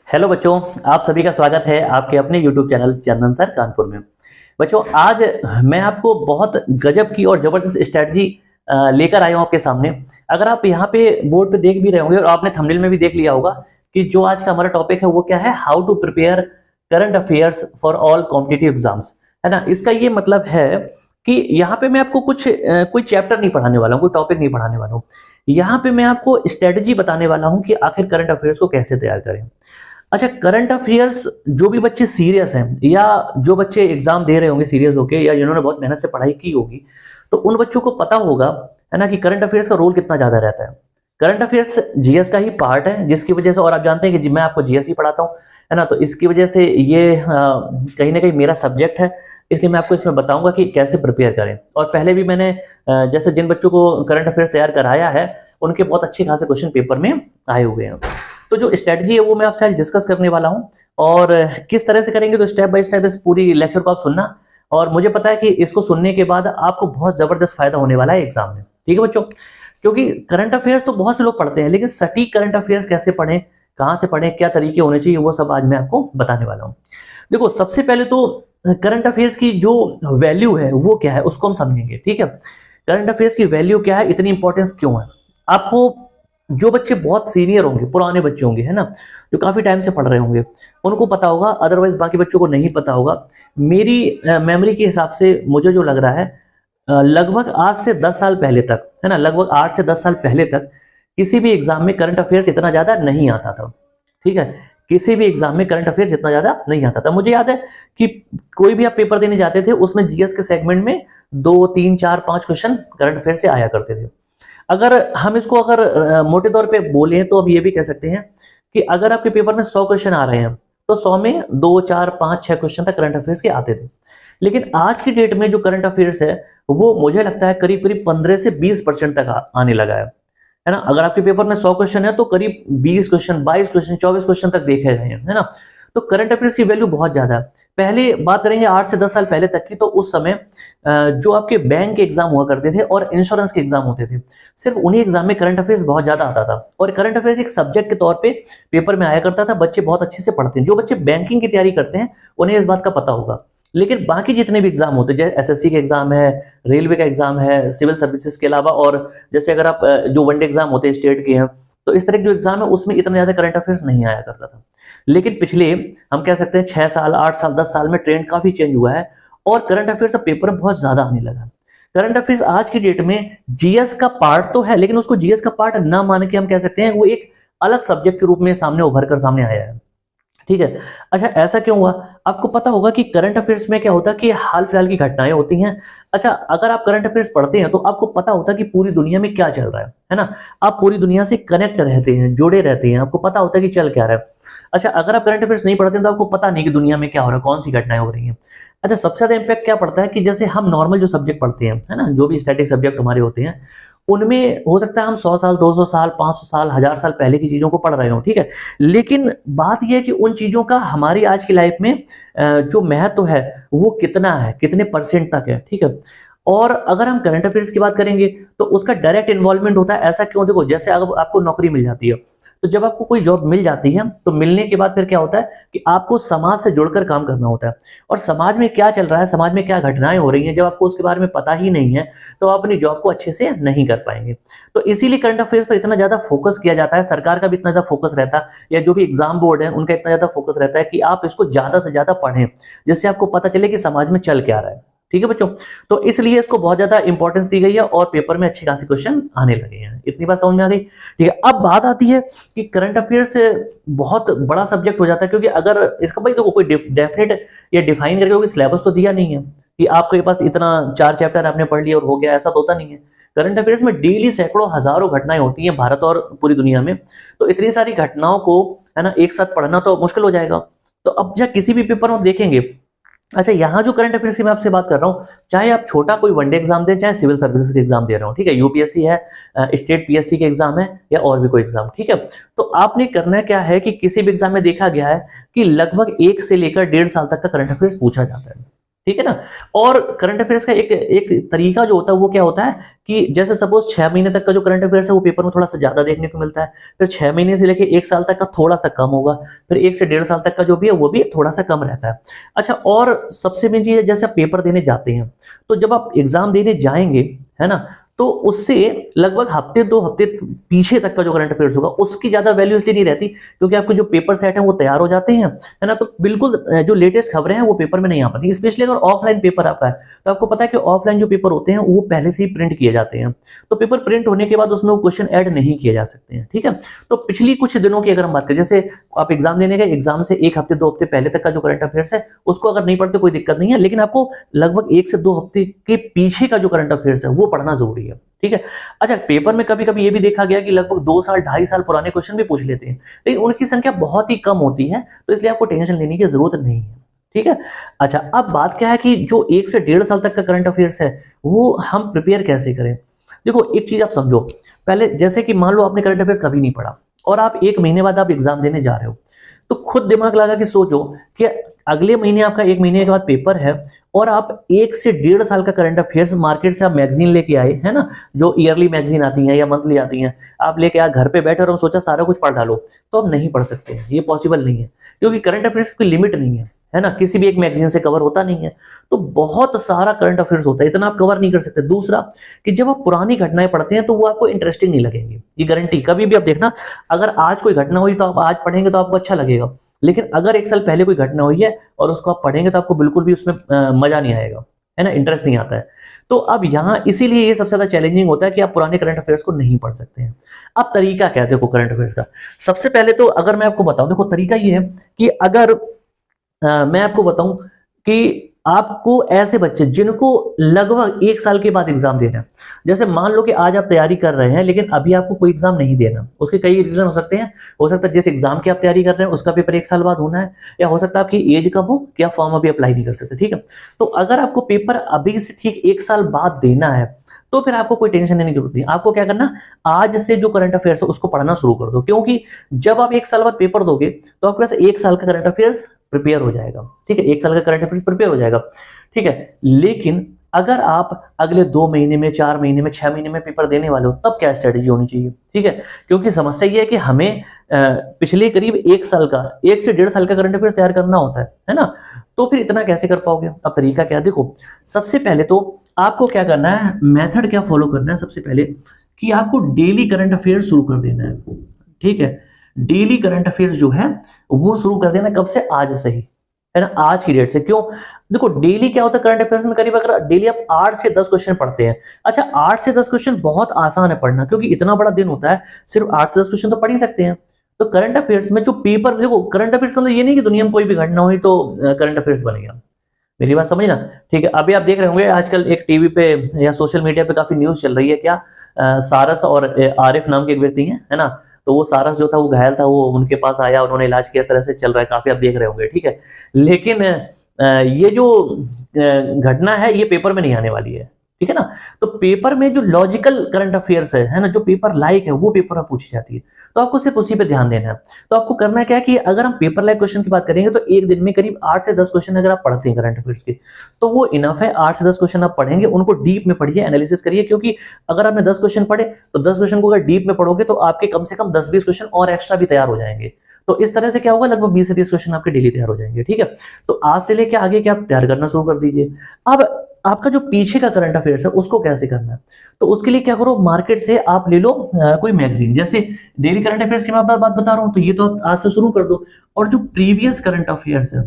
Hello बच्चों, आप सभी का स्वागत है आपके अपने YouTube चैनल चंदन सर कानपुर में। बच्चों, आज मैं आपको बहुत गजब की और जबरदस्त स्ट्रेटजी लेकर आया हूं आपके सामने। अगर आप यहाँ पे बोर्ड पे देख भी रहे होंगे और आपने थंबनेल में भी देख लिया होगा कि जो आज का हमारा टॉपिक है वो क्या है, how to prepare current affairs for all competitive exams, है ना। इसका ये मतलब है कि यहाँ पे मैं आपको कोई चैप्टर नहीं पढ़ाने वाला हूँ, कोई टॉपिक नहीं पढ़ाने वाला हूँ। यहाँ पे मैं आपको स्ट्रेटजी बताने वाला हूँ कि आखिर करंट अफेयर्स को कैसे तैयार करें। अच्छा, करंट अफेयर्स जो भी बच्चे सीरियस हैं या जो बच्चे एग्जाम दे रहे होंगे सीरियस होके या जिन्होंने बहुत मेहनत से पढ़ाई की होगी, तो उन बच्चों को पता होगा, है ना, कि करंट अफेयर्स का रोल कितना ज्यादा रहता है। करंट अफेयर्स जीएस का ही पार्ट है, जिसकी वजह से, और आप जानते हैं कि मैं आपको जीएस ही पढ़ाता हूँ, है ना, तो इसकी वजह से ये कहीं ना कहीं मेरा सब्जेक्ट है। इसलिए मैं आपको इसमें बताऊंगा कि कैसे प्रिपेयर करें। और पहले भी मैंने जैसे जिन बच्चों को करंट अफेयर्स तैयार कराया है उनके बहुत अच्छे खासे क्वेश्चन पेपर में आए हुए हैं। तो जो स्ट्रेटजी है वो मैं आपसे आज डिस्कस करने वाला हूं, और किस तरह से करेंगे तो स्टेप बाय स्टेप इस पूरी लेक्चर को आप सुनना। और मुझे पता है कि इसको सुनने के बाद आपको बहुत जबरदस्त फायदा होने वाला है एग्जाम में, ठीक है बच्चों। क्योंकि करंट अफेयर्स तो बहुत से लोग पढ़ते हैं, लेकिन सटीक करंट अफेयर्स कैसे पढ़ें, कहां से पढ़ें, क्या तरीके होने चाहिए, वो सब आज मैं आपको बताने वाला हूं। देखो, सबसे पहले तो करंट अफेयर्स की जो वैल्यू है वो क्या है उसको हम समझेंगे, ठीक है। करंट अफेयर्स की वैल्यू क्या है, इतनी इंपॉर्टेंस क्यों है। आपको जो बच्चे बहुत सीनियर होंगे, पुराने बच्चे होंगे, है ना, जो काफी टाइम से पढ़ रहे होंगे, उनको पता होगा, अदरवाइज बाकी बच्चों को नहीं पता होगा। मेरी मेमोरी के हिसाब से मुझे जो लग रहा है, लगभग आज से 10 साल पहले तक, है ना, लगभग 8 से 10 साल पहले तक किसी भी एग्जाम में करंट अफेयर्स इतना ज्यादा नहीं आता था, ठीक है। किसी भी एग्जाम में करंट अफेयर्स इतना ज्यादा नहीं आता था। मुझे याद है कि कोई भी आप पेपर देने जाते थे उसमें जीएस के सेगमेंट में 2 3 4 5 क्वेश्चन करंट अफेयर से आया करते थे। अगर हम इसको मोटे तौर पे बोलें तो अब ये भी कह सकते हैं कि अगर आपके पेपर में 100 क्वेश्चन आ रहे हैं तो 100 में 2 4 5 6 क्वेश्चन तक करंट अफेयर्स के आते थे। लेकिन आज की डेट में जो करंट अफेयर्स है वो मुझे लगता है करीब करीब 15 से 20% तक आने लगा है ना। अगर आपके पेपर में 100 क्वेश्चन है तो करीब 20 क्वेश्चन, 22 क्वेश्चन, 24 क्वेश्चन तक देखे गए हैं, है ना। तो करंट अफेयर्स की वैल्यू बहुत ज्यादा है। पहले बात करेंगे 8 से 10 साल पहले तक की, तो उस समय जो आपके बैंक के एग्जाम हुआ करते थे और इंश्योरेंस के एग्जाम होते थे, सिर्फ उन्हीं एग्जाम में करंट अफेयर्स बहुत ज्यादा आता था। और करंट अफेयर्स एक सब्जेक्ट के तौर पे पेपर में आया करता था, बच्चे बहुत अच्छे से पढ़ते हैं। जो बच्चे बैंकिंग की तैयारी करते हैं उन्हें इस बात का पता होगा। लेकिन बाकी जितने भी एग्जाम होते हैं, जैसे एसएससी का एग्जाम है, रेलवे का एग्जाम है, सिविल सर्विसेज के अलावा, और जैसे अगर आप जो वनडे एग्जाम होते हैं स्टेट के हैं, तो इस तरह के जो एग्जाम है उसमें इतना ज्यादा करंट अफेयर्स नहीं आया करता था। लेकिन पिछले, हम कह सकते हैं 6 साल, 8 साल, 10 साल में ट्रेंड काफी चेंज हुआ है और करंट अफेयर्स अब पेपर में बहुत ज्यादा आने लगा। करंट अफेयर्स आज की डेट में जीएस का पार्ट तो है, लेकिन उसको जीएस का पार्ट ना मान के हम कह सकते हैं वो एक अलग सब्जेक्ट के रूप में सामने उभर कर सामने आया है, ठीक है। अच्छा, ऐसा क्यों हुआ? आपको पता होगा कि करंट अफेयर्स में क्या होता है कि हाल फिलहाल की घटनाएं होती हैं। अच्छा, अगर आप करंट अफेयर्स पढ़ते हैं तो आपको पता होता है कि पूरी दुनिया में क्या चल रहा है ना। आप पूरी दुनिया से कनेक्ट रहते हैं, जुड़े रहते हैं, आपको पता होता है कि चल क्या रहा है। अच्छा, अगर आप करंट अफेयर्स नहीं पढ़ते हैं तो आपको पता नहीं कि दुनिया में क्या हो रहा है, कौन सी घटनाएं हो रही हैं। अच्छा, सबसे ज्यादा इंपैक्ट क्या पड़ता है कि जैसे हम नॉर्मल जो सब्जेक्ट पढ़ते हैं, है ना, जो भी स्टैटिक सब्जेक्ट हमारे होते हैं, उनमें हो सकता है हम 100 साल, 200 साल, 500 साल, 1000 साल पहले की चीजों को पढ़ रहे हो, ठीक है। लेकिन बात यह है कि उन चीजों का हमारी आज की लाइफ में जो महत्व है वो कितना है, कितने परसेंट तक है, ठीक है। और अगर हम करंट अफेयर्स की बात करेंगे तो उसका डायरेक्ट इन्वॉल्वमेंट होता है। ऐसा क्यों? देखो, जैसे अगर आपको नौकरी मिल जाती है, तो जब आपको कोई जॉब मिल जाती है तो मिलने के बाद फिर क्या होता है कि आपको समाज से जुड़कर काम करना होता है। और समाज में क्या चल रहा है, समाज में क्या घटनाएं हो रही हैं, जब आपको उसके बारे में पता ही नहीं है तो आप अपनी जॉब को अच्छे से नहीं कर पाएंगे। तो इसीलिए करंट अफेयर्स पर इतना ज्यादा फोकस किया जाता है, सरकार का भी इतना ज्यादा फोकस रहता है, या जो भी एग्जाम बोर्ड है उनका इतना ज्यादा फोकस रहता है कि आप इसको ज्यादा से ज्यादा पढ़ें, जिससे आपको पता चले कि समाज में चल क्या रहा है, ठीक है बच्चों। तो इसलिए इसको बहुत ज्यादा इंपॉर्टेंस दी गई है और पेपर में अच्छे खासे क्वेश्चन आने लगे हैं। इतनी बात समझ में आ गई, ठीक है। अब बात आती है कि करंट अफेयर्स बहुत बड़ा सब्जेक्ट हो जाता है, क्योंकि अगर इसका भाई देखो कोई डेफिनेट या डिफाइन करके कोई सिलेबस तो दिया नहीं है कि आपके पास इतना 4 चैप्टर आपने पढ़ लिया और हो गया, ऐसा तो होता नहीं है। करंट अफेयर्स में डेली सैकड़ों हजारों घटनाएं होती हैं भारत और पूरी दुनिया में। तो इतनी सारी घटनाओं को, है ना, एक साथ पढ़ना तो मुश्किल हो जाएगा। तो अब जब किसी भी पेपर में आप देखेंगे, अच्छा, यहाँ जो करंट अफेयर्स की मैं आपसे बात कर रहा हूँ, चाहे आप छोटा कोई वनडे एग्जाम दे, चाहे सिविल सर्विसेज के एग्जाम दे रहे हो, ठीक है, यूपीएससी है, स्टेट पीएससी के एग्जाम है, या और भी कोई एग्जाम, ठीक है। तो आपने करना क्या है कि किसी भी एग्जाम में देखा गया है कि लगभग 1 से लेकर 1.5 साल तक का करंट अफेयर्स पूछा जाता है, ठीक है ना। और करंट अफेयर्स का एक एक तरीका जो होता है वो क्या होता है कि जैसे सपोज 6 महीने तक का जो करंट अफेयर्स है वो पेपर में थोड़ा सा ज्यादा देखने को मिलता है, फिर 6 महीने से लेके 1 साल तक का थोड़ा सा कम होगा, फिर 1 से 1.5 साल तक का जो भी है वो भी थोड़ा सा कम रहता है। अच्छा, और सबसे मेन चीज है, जैसे आप पेपर देने जाते हैं तो जब आप एग्जाम देने जाएंगे, है ना, तो उससे लगभग हफ्ते 2 हफ्ते पीछे तक का जो करंट अफेयर्स होगा उसकी ज्यादा वैल्यू इसलिए नहीं रहती क्योंकि आपके जो पेपर सेट है वो तैयार हो जाते हैं, है ना। तो बिल्कुल जो लेटेस्ट खबरें हैं वो पेपर में नहीं आ पाती, स्पेशली अगर ऑफलाइन पेपर आता है तो आपको पता है कि ऑफलाइन जो पेपर होते हैं वो पहले से ही प्रिंट किए जाते हैं, तो पेपर प्रिंट होने के बाद उसमें वो क्वेश्चन ऐड नहीं किए जा सकते हैं, ठीक है। तो पिछली कुछ दिनों की अगर हम बात करें, जैसे आप एग्जाम देने गए, एग्जाम से 1 हफ्ते 2 हफ्ते पहले तक का जो करंट अफेयर्स है उसको अगर नहीं पढ़ते कोई दिक्कत नहीं है, लेकिन आपको लगभग 1 से 2 हफ्ते के पीछे का जो करंट अफेयर्स है वो पढ़ना जरूरी है, ठीक है। अच्छा, पेपर में कभी कभी ये भी देखा गया कि लगभग 2 साल 2.5 साल पुराने क्वेश्चन भी पूछ लेते हैं, लेकिन उनकी संख्या बहुत ही कम होती है, तो इसलिए आपको टेंशन लेने की जरूरत नहीं है, ठीक है। अच्छा, अब बात क्या है कि जो 1 से 1.5 साल तक का करंट अफेयर्स है वो हम प्रिपेयर कैसे करें। देखो, एक चीज आप समझो, पहले जैसे कि मान लो आपने करंट अफेयर्स कभी नहीं पढ़ा और आप 1 महीने बाद आप एग्जाम देने जा रहे हो, तो खुद दिमाग लगा के सोचो कि अगले महीने आपका 1 महीने के बाद पेपर है और आप 1 से 1.5 साल का करंट अफेयर्स मार्केट से आप मैगजीन लेके आए, है ना, जो ईयरली मैगजीन आती हैं या मंथली आती हैं, आप लेके आए घर पे बैठे और हम सोचा सारा कुछ पढ़ डालो, तो आप नहीं पढ़ सकते हैं, ये पॉसिबल नहीं है, क्योंकि करंट अफेयर्स की लिमिट नहीं है ना, किसी भी एक मैगजीन से कवर होता नहीं है, तो बहुत सारा करंट अफेयर्स होता है, इतना आप कवर नहीं कर सकते। दूसरा कि जब आप पुरानी घटनाएं पढ़ते हैं तो वो आपको इंटरेस्टिंग नहीं लगेंगी, ये गारंटी। कभी भी आप देखना, अगर आज कोई घटना हुई तो आप आज पढ़ेंगे तो आपको अच्छा लगेगा, लेकिन अगर 1 साल पहले कोई घटना हुई है और उसको आप पढ़ेंगे तो आपको बिल्कुल भी उसमें मजा नहीं आएगा, है ना, इंटरेस्ट नहीं आता है। तो अब यहाँ इसीलिए ये सबसे ज्यादा चैलेंजिंग होता है कि आप पुराने करंट अफेयर्स को नहीं पढ़ सकते हैं। अब तरीका क्या है देखो करंट अफेयर्स का, सबसे पहले तो अगर मैं आपको बताऊं, देखो तरीका ये है कि अगर मैं आपको बताऊं कि आपको ऐसे बच्चे जिनको लगभग 1 साल के बाद एग्जाम देना है, जैसे मान लो कि आज आप तैयारी कर रहे हैं लेकिन अभी आपको कोई एग्जाम नहीं देना, उसके कई रीजन हो सकते हैं। हो सकता है जिस एग्जाम की आप तैयारी कर रहे हैं उसका पेपर 1 साल बाद होना है, या हो सकता है आपकी एज कम हो कि आप फॉर्म अभी अप्लाई नहीं कर सकते, ठीक है। तो अगर आपको पेपर अभी से ठीक 1 साल बाद देना है तो फिर आपको कोई टेंशन लेने की जरूरत नहीं। आपको क्या करना, आज से जो करंट अफेयर्स है उसको पढ़ना शुरू कर दो, क्योंकि जब आप 1 साल बाद पेपर दोगे तो आपके पास 1 साल का करंट अफेयर्स प्रिपेयर हो जाएगा, ठीक है, 1 साल का करंट अफेयर्स प्रिपेयर हो जाएगा, ठीक है। लेकिन अगर आप अगले 2 महीने में, 4 महीने में, 6 महीने में पेपर देने वाले हो, तब क्या स्ट्रेटेजी होनी चाहिए, ठीक है। क्योंकि समस्या ये है कि हमें पिछले करीब 1 साल का, 1 से 1.5 साल का करंट अफेयर्स तैयार करना होता है ना, तो फिर इतना कैसे कर पाओगे। अब तरीका क्या, देखो सबसे पहले तो आपको क्या करना है, मेथड क्या फॉलो करना है, सबसे पहले कि आपको डेली करंट अफेयर्स शुरू कर देना है, ठीक है। डेली करंट अफेयर्स जो है वो शुरू कर देना, कब से, आज से ही, है ना, आज की डेट से। क्यों, देखो डेली क्या होता है करंट अफेयर्स में, करीब अगर डेली आप 8 से 10 क्वेश्चन पढ़ते हैं, अच्छा 8 से 10 क्वेश्चन बहुत आसान है पढ़ना, क्योंकि इतना बड़ा दिन होता है, सिर्फ 8 से 10 क्वेश्चन तो पढ़ ही सकते हैं। तो करंट अफेयर्स में जो पेपर, देखो करंट अफेयर्स का मतलब ये नहीं कि दुनिया में कोई भी घटना हुई तो करंट अफेयर्स बनेगा, मेरी बात समझना, ठीक है। अभी आप देख रहे होंगे आजकल एक टीवी पे या सोशल मीडिया पे काफी न्यूज चल रही है, क्या सारस और आरिफ नाम के एक व्यक्ति हैं, है ना, तो वो सारस जो था वो घायल था, वो उनके पास आया, उन्होंने इलाज किया, इस तरह से चल रहा है, काफी आप देख रहे होंगे, ठीक है। लेकिन ये जो घटना है ये पेपर में नहीं आने वाली है, ठीक है ना। तो पेपर में जो लॉजिकल करंट अफेयर्स है ना, जो पेपर लाइक है वो पेपर में पूछी जाती है, तो आपको सिर्फ उसी पे ध्यान देना है। तो आपको करना क्या है कि अगर हम पेपर लाइक क्वेश्चन की बात करेंगे तो एक दिन में करीब 8 से 10 क्वेश्चन अगर आप पढ़ते हैं करंट अफेयर्स के, तो वो इनफ है। 8 से 10 क्वेश्चन आप पढ़ेंगे, उनको डीप में पढ़िए, एनालिसिस करिए, क्योंकि अगर आपने 10 क्वेश्चन पढ़े तो 10 क्वेश्चन को अगर डीप में पढ़ोगे तो आपके कम से कम 10-20 क्वेश्चन और एक्स्ट्रा भी तैयार हो जाएंगे। तो इस तरह से क्या होगा, लगभग 20 से 30 क्वेश्चन आपके डेली तैयार हो जाएंगे, ठीक है। तो आज से लेके आगे क्या आप तैयार करना शुरू कर दीजिए। अब आपका जो पीछे का करंट अफेयर्स है उसको कैसे करना है, तो उसके लिए क्या करो, मार्केट से आप ले लो कोई मैगजीन, जैसे डेली करंट अफेयर्स की मैं बात बता रहा हूं, तो ये तो आप आज से शुरू कर दो। और जो प्रीवियस करंट अफेयर्स है,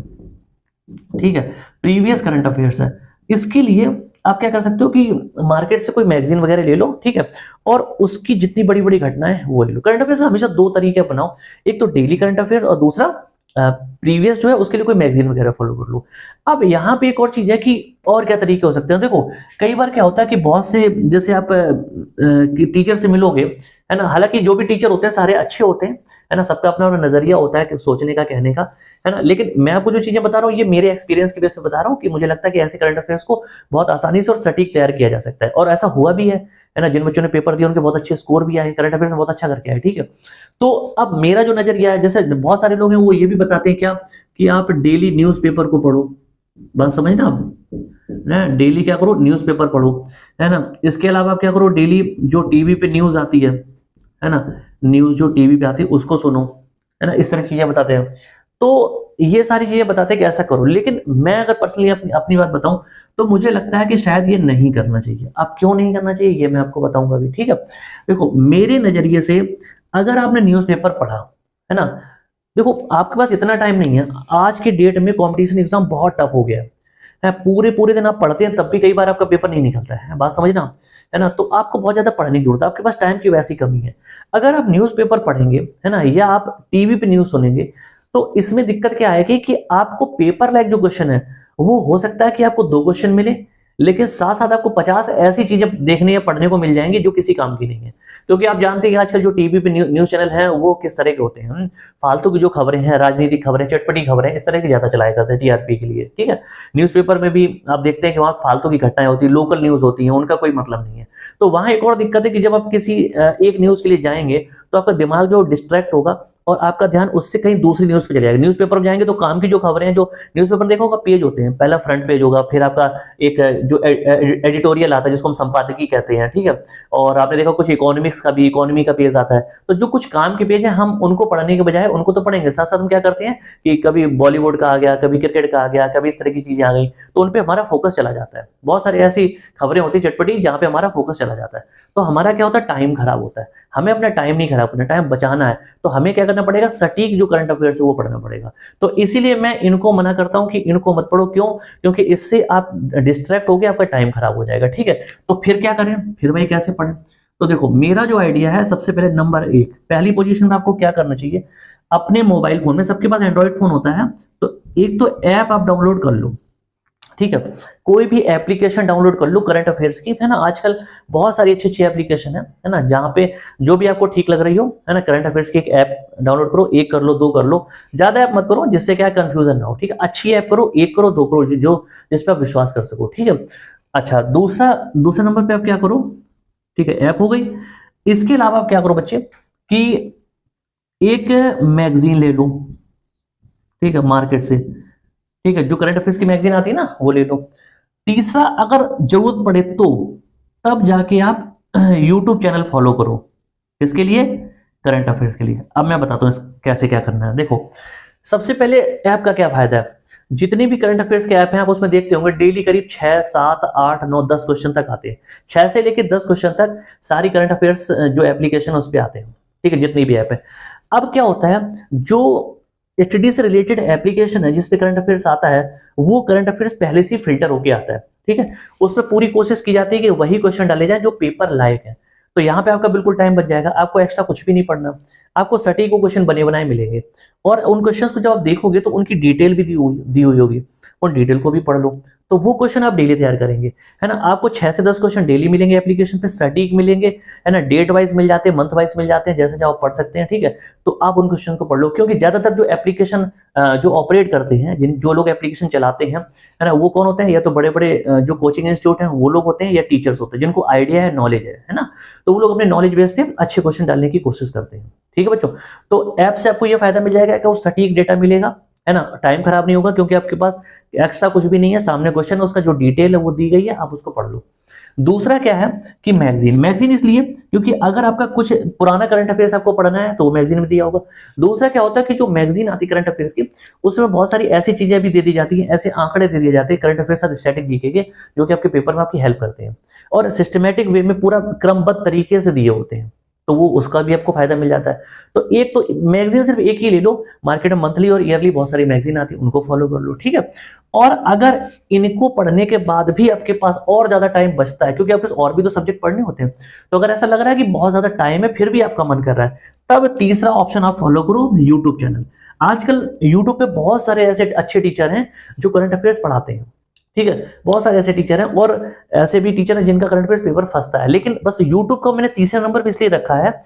ठीक है, प्रीवियस करंट अफेयर्स है, इसके लिए आप क्या कर सकते हो कि मार्केट से कोई मैगजीन वगैरह ले लो, ठीक है, और उसकी जितनी बड़ी बड़ी घटनाएं वो ले लो। करंट अफेयर्स हमेशा 2 तरीके अपनाओ, एक तो डेली करंट अफेयर और दूसरा प्रीवियस जो है उसके लिए कोई मैगजीन वगैरह फॉलो कर लो। अब यहाँ पे एक और चीज है कि और क्या तरीके हो सकते हैं, देखो कई बार क्या होता है कि बहुत से, जैसे आप टीचर से मिलोगे, है ना, हालांकि जो भी टीचर होते हैं सारे अच्छे होते हैं, है ना, सबका अपना अपना नजरिया होता है कि सोचने का, कहने का, है ना, लेकिन मैं आपको जो चीजें बता रहा हूँ ये मेरे एक्सपीरियंस की बेस पे बता रहा हूँ कि मुझे लगता है कि ऐसे करंट अफेयर्स को बहुत आसानी से और सटीक तैयार किया जा सकता है, और ऐसा हुआ भी है ना। जिन बच्चों ने पेपर दिया उनके बहुत अच्छे स्कोर भी आए, करंट अफेयर्स में बहुत अच्छा करके आए, ठीक है। तो अब मेरा जो नजरिया है, जैसे बहुत सारे लोग हैं वो ये भी बताते हैं क्या कि आप डेली न्यूज़पेपर को पढ़ो, बात समझ ना आप, ना डेली क्या करो, न्यूज़पेपर पढ़ो, है ना। इसके अलावा आप क्या करो, डेली जो टीवी पे न्यूज़ आती है ना, न्यूज़ जो टीवी पे आती है उसको सुनो, है ना। इस तरह की चीजें बताते हैं। तो ये सारी चीजें बताते हैं कि ऐसा करो। लेकिन मैं अगर पर्सनली अपनी अपनी बात बताऊं तो मुझे लगता है कि शायद ये नहीं करना चाहिए। अब क्यों नहीं करना चाहिए ये मैं आपको बताऊंगा अभी, ठीक है। देखो मेरे नजरिए से, अगर आपने न्यूज़पेपर पढ़ा, है ना, देखो आपके पास इतना टाइम नहीं है। आज के डेट में कंपटीशन एग्जाम बहुत टफ हो गया है, पूरे पूरे दिन आप पढ़ते हैं तब भी कई बार आपका पेपर नहीं निकलता है, बात समझना, है ना। तो आपको बहुत ज्यादा पढ़ने की जरूरत है, आपके पास टाइम की वैसी कमी है। अगर आप न्यूज़पेपर पढ़ेंगे, है ना, या आप टीवी पे न्यूज़ सुनेंगे, तो इसमें दिक्कत क्या आएगी कि आपको पेपर लाइक जो क्वेश्चन है वो हो सकता है कि आपको 2 क्वेश्चन मिले, लेकिन साथ साथ आपको 50 ऐसी चीजें देखने या पढ़ने को मिल जाएंगी जो किसी काम की नहीं है। क्योंकि आप जानते हैं कि आजकल जो टीवी पे न्यूज़ चैनल हैं वो किस तरह के होते हैं, फालतू की जो खबरें हैं, राजनीतिक खबरें, चटपटी खबरें, इस तरह की ज्यादा चलाया करते हैं टीआरपी के लिए, ठीक है। न्यूज़पेपर में भी आप देखते हैं कि वहां फालतू की घटनाएं होती है, लोकल न्यूज होती है, उनका कोई मतलब नहीं है। तो वहां एक और दिक्कत है कि जब आप किसी एक न्यूज के लिए जाएंगे तो आपका दिमाग जो डिस्ट्रैक्ट होगा और आपका ध्यान उससे कहीं दूसरी न्यूज पे चले जाएगा। न्यूज़पेपर में जाएंगे तो काम की जो खबरें हैं, जो न्यूज़पेपर देखा होगा पेज होते हैं, पहला फ्रंट पेज होगा, फिर आपका एक जो एडिटोरियल आता है जिसको हम संपादकीय कहते हैं, ठीक है। और आपने देखा कुछ इकोनॉमिक्स का भी, इकोनॉमी का पेज आता है। तो जो कुछ काम के पेज है हम उनको पढ़ने के बजाय उनको तो पढ़ेंगे, साथ साथ हम क्या करते हैं कि कभी बॉलीवुड का आ गया, कभी क्रिकेट का आ गया, कभी इस तरह की चीजें आ गई, तो उन पे हमारा फोकस चला जाता है। बहुत सारी ऐसी खबरें होती है चटपटी जहां पे हमारा फोकस चला जाता है। तो हमारा क्या होता है, टाइम खराब होता है। हमें अपना टाइम नहीं खराब करना, टाइम बचाना है। तो हमें क्या करना पड़ेगा, सटीक जो करंट अफेयर्स है वो पढ़ना पड़ेगा। तो इसीलिए मैं इनको मना करता हूं कि इनको मत पढ़ो। क्यों? क्योंकि इससे आप डिस्ट्रैक्ट हो गए, आपका टाइम खराब हो जाएगा, ठीक है। तो फिर क्या करें, फिर भाई कैसे पढ़ें? तो देखो मेरा जो आइडिया है, सबसे पहले नंबर 1 पहली पोजीशन में आपको क्या करना चाहिए, अपने मोबाइल फोन में, सबके पास एंड्रॉइड फोन होता है, तो एक तो ऐप आप डाउनलोड कर लो, ठीक है। कोई भी एप्लीकेशन डाउनलोड कर लो करंट अफेयर्स की, है ना। आजकल बहुत सारी अच्छी अच्छी एप्लीकेशन है ना, जहां पे जो भी आपको ठीक लग रही हो, है ना, करंट अफेयर्स की एक ऐप डाउनलोड करो, 1 कर लो, 2 कर लो, ज्यादा ऐप मत करो जिससे क्या कंफ्यूजन ना हो, ठीक है। अच्छी ऐप करो, 1 करो, 2 करो, जो जिस पे आप विश्वास कर सको, ठीक है। अच्छा, दूसरा दूसरे नंबर पे आप क्या करो, ठीक है, ऐप हो गई। इसके अलावा आप क्या करो बच्चे कि एक मैगजीन ले लो, ठीक है, मार्केट से, ठीक है, जो करंट अफेयर्स की मैगजीन आती है ना वो ले लो। तीसरा, अगर जरूरत पड़े तो तब जाके आप यूट्यूब चैनल फॉलो करो, इसके लिए, करंट अफेयर्स के लिए। अब मैं बताता हूँ कैसे क्या करना है। देखो सबसे पहले ऐप का क्या फायदा है, जितनी भी करंट अफेयर्स के ऐप हैं आप उसमें देखते होंगे डेली करीब 6 7 8 9 10 क्वेश्चन तक आते हैं। 6 से लेकर 10 क्वेश्चन तक सारी करंट अफेयर्स जो एप्लीकेशन उस पर आते हैं, ठीक है, जितनी भी ऐप है। अब क्या होता है, जो स्टडी से रिलेटेड एप्लीकेशन है जिसपे करंट अफेयर्स आता है, वो करंट अफेयर्स पहले से फिल्टर होके आता है, ठीक है। उसमें पूरी कोशिश की जाती है कि वही क्वेश्चन डाले जाए जो पेपर लायक है। तो यहाँ पे आपका बिल्कुल टाइम बच जाएगा, आपको एक्स्ट्रा कुछ भी नहीं पढ़ना, आपको सटीक क्वेश्चन बने बनाए मिलेंगे। और उन क्वेश्चंस को जब आप देखोगे तो उनकी डिटेल भी दी हुई होगी, उन डिटेल को भी पढ़ लो, तो वो क्वेश्चन आप डेली तैयार करेंगे, है ना। आपको 6 से 10 क्वेश्चन डेली मिलेंगे एप्लीकेशन पे, सटीक मिलेंगे, है ना, डेट वाइज मिल जाते हैं, मंथ वाइज मिल जाते हैं, जैसे जब आप पढ़ सकते हैं, ठीक है। तो आप उन क्वेश्चन को पढ़ लो, क्योंकि ज्यादातर जो एप्लीकेशन जो ऑपरेट करते हैं, जिन जो लोग एप्लीकेशन चलाते हैं, है ना, वो कौन होते हैं, या तो बड़े बड़े जो कोचिंग इंस्टीट्यूट हैं वो लोग होते हैं, या टीचर्स होते हैं जिनको आइडिया है, नॉलेज है ना। तो वो लोग अपने नॉलेज बेस पे अच्छे क्वेश्चन डालने की कोशिश करते हैं, ठीक है बच्चों। तो ऐप से आपको ये फायदा मिल जाएगा कि वो सटीक डेटा मिलेगा, है ना, टाइम खराब नहीं होगा, क्योंकि आपके पास एक्स्ट्रा कुछ भी नहीं है, सामने क्वेश्चन है, उसका जो डिटेल है वो दी गई है, आप उसको पढ़ लो। दूसरा क्या है कि मैगजीन इसलिए क्योंकि अगर आपका कुछ पुराना करंट अफेयर्स आपको पढ़ना है तो वो मैगजीन में दिया होगा। दूसरा क्या होता है कि जो मैगजीन आती है करंट अफेयर्स की, उसमें बहुत सारी ऐसी चीजें भी दे दी जाती हैं, ऐसे आंकड़े दे दिए जाते हैं करंट अफेयर्स साथ स्टैटिक जीके के, जो कि आपके पेपर में आपकी हेल्प करते हैं और सिस्टमेटिक वे में पूरा क्रमबद्ध तरीके से दिए होते हैं, तो वो उसका भी आपको फायदा मिल जाता है। तो एक तो मैगजीन सिर्फ एक ही ले लो, मार्केट में मंथली और ईयरली बहुत सारी मैगजीन आती है, उनको फॉलो कर लो, ठीक है। और अगर इनको पढ़ने के बाद भी आपके पास और ज्यादा टाइम बचता है, क्योंकि आपके पास और भी तो सब्जेक्ट पढ़ने होते हैं, तो अगर ऐसा लग रहा है कि बहुत ज्यादा टाइम है फिर भी आपका मन कर रहा है, तब तीसरा ऑप्शन आप फॉलो करो, यूट्यूब चैनल। आजकल यूट्यूब पे बहुत सारे ऐसे अच्छे टीचर हैं जो करंट अफेयर्स पढ़ाते हैं, ठीक है। बहुत सारे ऐसे टीचर हैं और ऐसे भी टीचर हैं जिनका करंट अफेयर्स पेपर फंसता है, लेकिन बस यूट्यूब को मैंने तीसरे नंबर पे इसलिए रखा है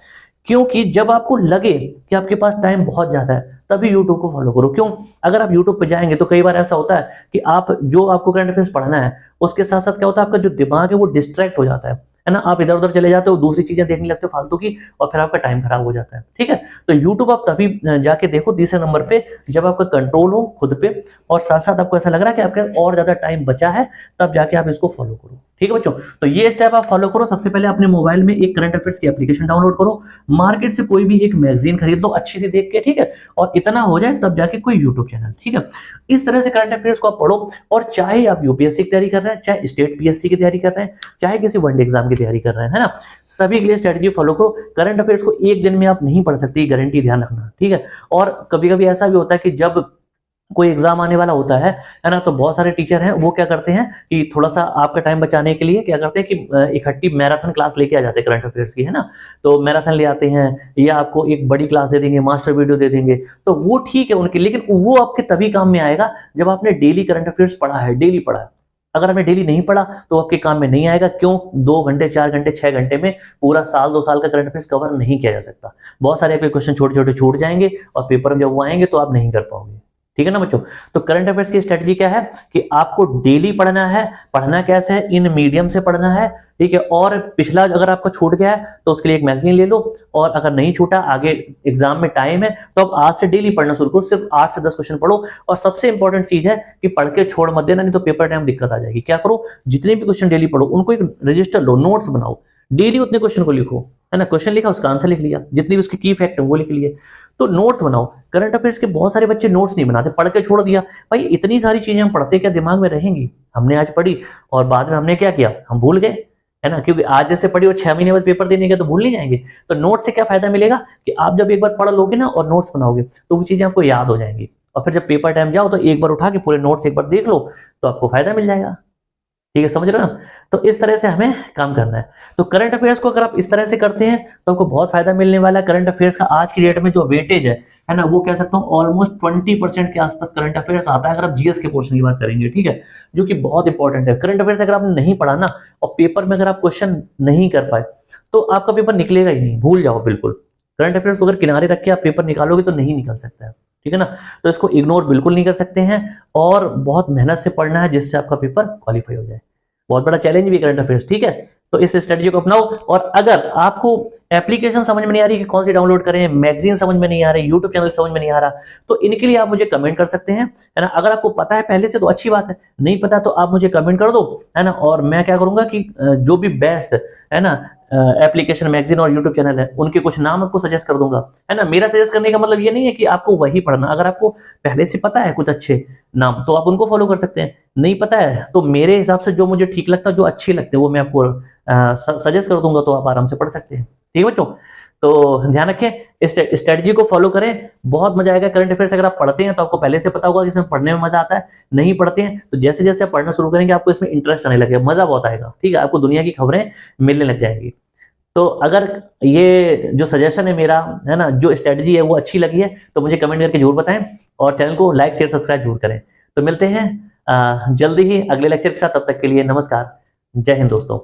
क्योंकि जब आपको लगे कि आपके पास टाइम बहुत ज्यादा है तभी यूट्यूब को फॉलो करो। क्यों? अगर आप यूट्यूब पे जाएंगे तो कई बार ऐसा होता है कि आप जो आपको करंट अफेयर्स पढ़ना है उसके साथ साथ क्या होता है, आपका जो दिमाग है वो डिस्ट्रैक्ट हो जाता है है ना, आप इधर उधर चले जाते हो, दूसरी चीजें देखने लगते हो फालतू की, और फिर आपका टाइम खराब हो जाता है। ठीक है, तो यूट्यूब आप तभी जाके देखो तीसरे नंबर पे जब आपका कंट्रोल हो खुद पे, और साथ साथ आपको ऐसा लग रहा है कि आपके और ज्यादा टाइम बचा है, तब जाके आप इसको फॉलो करो। ठीक है बच्चों, तो ये स्टेप आप फॉलो करो। सबसे पहले अपने मोबाइल में एक करंट अफेयर्स की एप्लीकेशन डाउनलोड करो, मार्केट से कोई भी एक मैगजीन खरीद लो अच्छी सी देख के, ठीक है, और इतना हो जाए तब जाके कोई यूट्यूब चैनल। ठीक है, इस तरह से करंट अफेयर्स को आप पढ़ो, और चाहे आप यूपीएससी की तैयारी कर रहे हैं, चाहे स्टेट पीएससी की तैयारी कर रहे हैं, चाहे किसी वनडे एग्जाम की तैयारी कर रहे हैं, है ना, सभी के लिए स्ट्रेटजी फॉलो करो। करंट अफेयर्स को एक दिन में आप नहीं पढ़ सकते, गारंटी ध्यान रखना। ठीक है, और कभी कभी ऐसा भी होता है कि जब कोई एग्जाम आने वाला होता है ना, तो बहुत सारे टीचर हैं वो क्या करते हैं कि थोड़ा सा आपका टाइम बचाने के लिए क्या करते हैं कि इकट्ठी मैराथन क्लास लेके आ जाते हैं करंट अफेयर्स की, है ना, तो मैराथन ले आते हैं, या आपको एक बड़ी क्लास दे देंगे, मास्टर वीडियो दे देंगे, तो वो ठीक है उनके, लेकिन वो आपके तभी काम में आएगा जब आपने डेली करंट अफेयर्स पढ़ा है, डेली पढ़ा है। अगर आपने डेली नहीं पढ़ा तो आपके काम में नहीं आएगा। क्यों? 2 घंटे 4 घंटे 6 घंटे में पूरा साल 2 साल का करंट अफेयर्स कवर नहीं किया जा सकता। बहुत सारे आपके क्वेश्चन छोटे छोटे छूट जाएंगे, और पेपर में जब वो आएंगे तो आप नहीं कर पाओगे। ठीक है ना बच्चों, तो करंट अफेयर्स की स्ट्रेटजी क्या है कि आपको डेली पढ़ना है। पढ़ना कैसे है? इन मीडियम से पढ़ना है। ठीक है, और पिछला अगर आपका छूट गया है तो उसके लिए एक मैगजीन ले लो, और अगर नहीं छूटा, आगे एग्जाम में टाइम है, तो अब आज से डेली पढ़ना शुरू करो, सिर्फ 8 से 10 क्वेश्चन पढ़ो। और सबसे इंपॉर्टेंट चीज है कि पढ़ के छोड़ मत देना, नहीं तो पेपर टाइम दिक्कत आ जाएगी। क्या करो, जितने भी क्वेश्चन डेली पढ़ो उनको एक रजिस्टर लो, नोट्स बनाओ, डेली उतने क्वेश्चन को लिखो, है ना, क्वेश्चन लिखा उसका आंसर लिख लिया, जितनी भी उसके की फैक्ट है वो लिख लिए। तो नोट्स बनाओ। करंट अफेयर्स के बहुत सारे बच्चे नोट्स नहीं बनाते, पढ़ के छोड़ दिया। भाई इतनी सारी चीजें हम पढ़ते क्या दिमाग में रहेंगी? हमने आज पढ़ी और बाद में हमने क्या किया, हम भूल गए, है ना, क्योंकि आज जैसे पढ़ी और 6 महीने बाद पेपर देने गए तो भूल नहीं जाएंगे। तो नोट से क्या फायदा मिलेगा कि आप जब एक बार पढ़ लोगे ना और नोट्स बनाओगे तो वो चीजें आपको याद हो जाएंगी, और फिर जब पेपर टाइम जाओ तो एक बार उठा के पूरे नोट्स एक बार देख लो तो आपको फायदा मिल जाएगा। ठीक है, समझ रहे हो ना? तो इस तरह से हमें काम करना है। तो करंट अफेयर्स को अगर आप इस तरह से करते हैं तो आपको बहुत फायदा मिलने वाला है। करंट अफेयर्स का आज की डेट में जो वेटेज है ना, वो कह सकता हूँ ऑलमोस्ट 20% के आसपास करंट अफेयर्स आता है, अगर आप जीएस के पोर्शन की बात करेंगे। ठीक है, जो कि बहुत इंपॉर्टेंट है। करंट अफेयर्स अगर आपने नहीं पढ़ा ना, और पेपर में अगर आप क्वेश्चन नहीं कर पाए, तो आपका पेपर निकलेगा ही नहीं, भूल जाओ बिल्कुल। करंट अफेयर्स को अगर किनारे रख के आप पेपर निकालोगे तो नहीं निकल सकता है। ठीक है ना, तो इसको इग्नोर बिल्कुल नहीं कर सकते हैं, और बहुत मेहनत से पढ़ना है जिससे आपका पेपर क्वालिफाई हो जाए। बहुत बड़ा चैलेंज भी करंट अफेयर्स। ठीक है, तो इस स्ट्रेटजी को अपनाओ। और अगर आपको एप्लीकेशन समझ में नहीं आ रही कि कौन सी डाउनलोड करें, मैगजीन समझ में नहीं आ रही, यूट्यूब चैनल समझ में नहीं आ रहा, तो इनके लिए आप मुझे कमेंट कर सकते हैं, है ना। अगर आपको पता है पहले से तो अच्छी बात है, नहीं पता तो आप मुझे कमेंट कर दो, है ना, और मैं क्या करूंगा कि जो भी बेस्ट, है ना, एप्लीकेशन, मैगजीन और यूट्यूब चैनल है उनके कुछ नाम आपको सजेस्ट कर दूंगा, है ना। मेरा सजेस्ट करने का मतलब ये नहीं है कि आपको वही पढ़ना। अगर आपको पहले से पता है कुछ अच्छे नाम तो आप उनको फॉलो कर सकते हैं, नहीं पता है तो मेरे हिसाब से जो मुझे ठीक लगता है, जो अच्छे लगते हैं, वो मैं आपको सजेस्ट कर दूंगा, तो आप आराम से पढ़ सकते हैं। ठीक है बच्चों, तो ध्यान रखें, इस स्ट्रेटजी को फॉलो करें, बहुत मजा आएगा। करंट अफेयर्स अगर आप पढ़ते हैं तो आपको पहले से पता होगा कि इसमें पढ़ने में मजा आता है। नहीं पढ़ते हैं तो जैसे जैसे आप पढ़ना शुरू करेंगे आपको इसमें इंटरेस्ट आने लगेगा, मजा बहुत आएगा। ठीक है, आपको दुनिया की खबरें मिलने लग जाएंगी। तो अगर ये जो सजेशन है मेरा, है ना, जो स्ट्रेटजी है वो अच्छी लगी है तो मुझे कमेंट करके जरूर बताएं, और चैनल को लाइक शेयर सब्सक्राइब जरूर करें। तो मिलते हैं जल्दी ही अगले लेक्चर के साथ, तब तक के लिए नमस्कार, जय हिंद दोस्तों।